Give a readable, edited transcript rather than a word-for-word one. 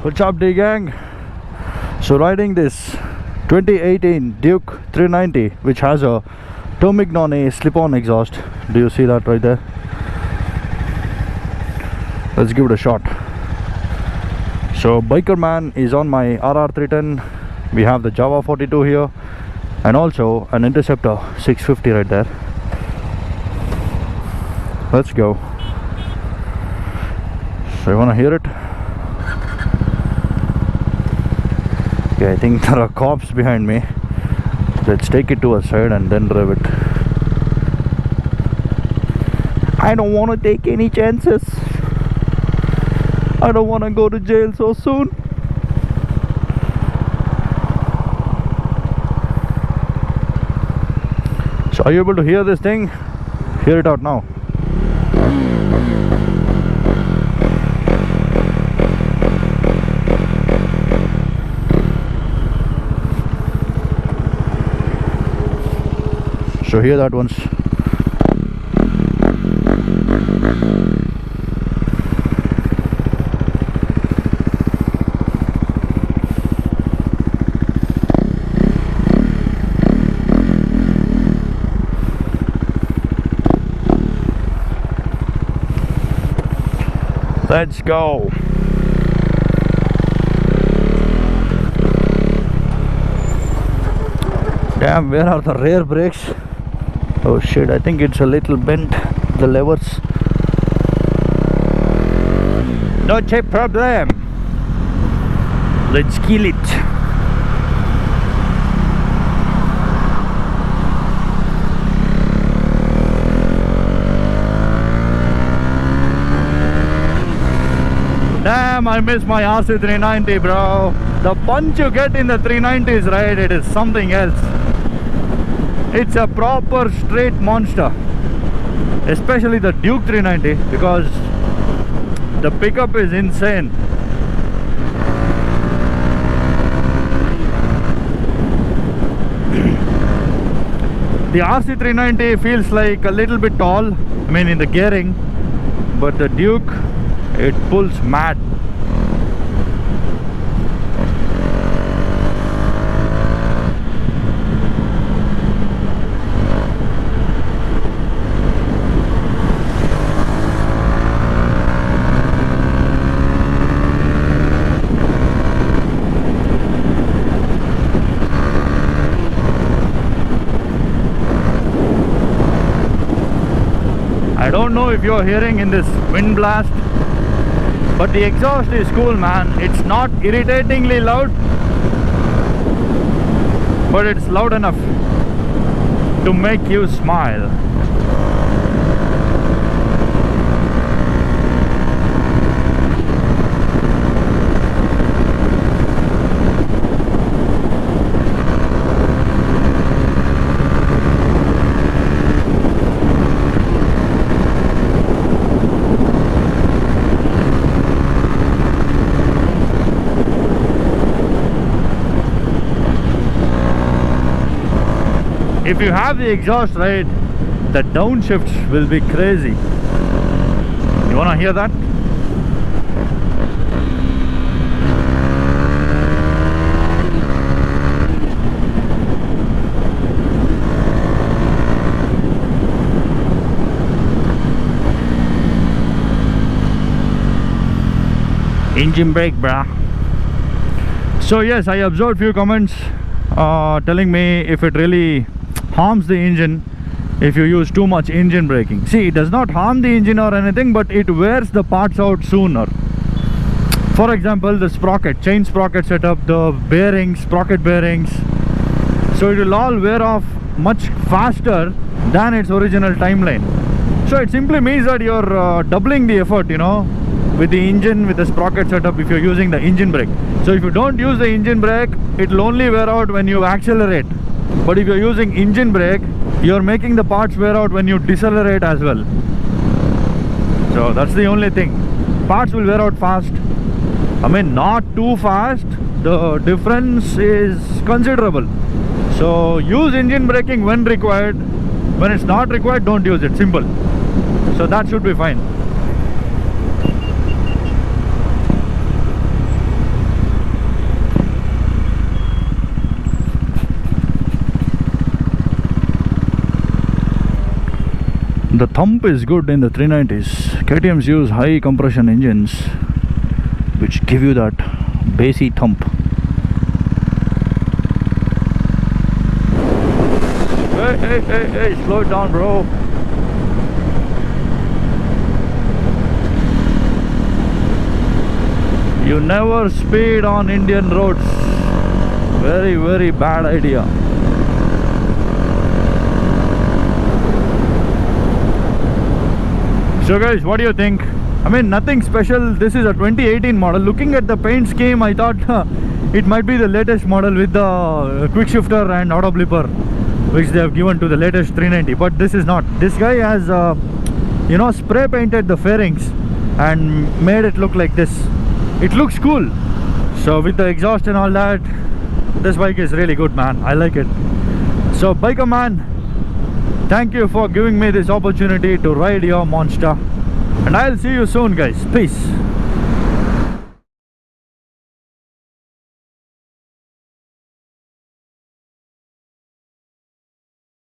What's up, D gang? So riding this 2018 Duke 390, which has a Tomignoni slip-on exhaust. Do you see that right there? Let's give it a shot. So Biker Man is on my RR310. We have the Java 42 here, and also an Interceptor 650 right there. Let's go. So you wanna hear it? Okay, I think there are cops behind me. Let's take it to a side and then rev it. I don't want to take any chances. I don't want to go to jail so soon. So are you able to hear this thing? Hear it out now. So hear that once. Let's go. Damn, where are the rear brakes? Oh shit, I think it's a little bent, the levers. No problem. Let's kill it. Damn, I miss my RC390, bro. The punch you get in the 390s, right? It is something else. It's a proper straight monster, especially the Duke 390, because the pickup is insane. The RC390 feels like a little bit tall, I mean in the gearing, but the Duke, it pulls mad. I don't know if you're hearing in this wind blast, but the exhaust is cool, man. It's not irritatingly loud, but it's loud enough to make you smile. If you have the exhaust right, the downshifts will be crazy. You wanna hear that? Engine brake, brah. So yes, I observed few comments telling me if it really harms the engine if you use too much engine braking. See, it does not harm the engine or anything, but it wears the parts out sooner. For example, the sprocket, chain sprocket setup, the bearings, sprocket bearings, so it will all wear off much faster than its original timeline. So it simply means that you're doubling the effort, you know, with the engine, with the sprocket setup, if you're using the engine brake. So if you don't use the engine brake, it will only wear out when you accelerate. But if you're using engine brake, you're making the parts wear out when you decelerate as well. So that's the only thing. Parts will wear out fast. I mean, not too fast. The difference is considerable. So use engine braking when required. When it's not required, don't use it. Simple. So that should be fine. thump is good in the 390s. KTM's use high compression engines which give you that bassy thump. Hey, slow it down, bro. You never speed on Indian roads. Very, very bad idea. So guys, what do you think? I mean, nothing special. This is a 2018 model. Looking at the paint scheme, I thought it might be the latest model with the quick shifter and auto blipper, which they have given to the latest 390. But this is not. This guy has you know, spray painted the fairings and made it look like this. It looks cool. So with the exhaust and all that, this bike is really good, man. I like it. So Biker Man, thank you for giving me this opportunity to ride your monster, and I'll see you soon, guys. Peace.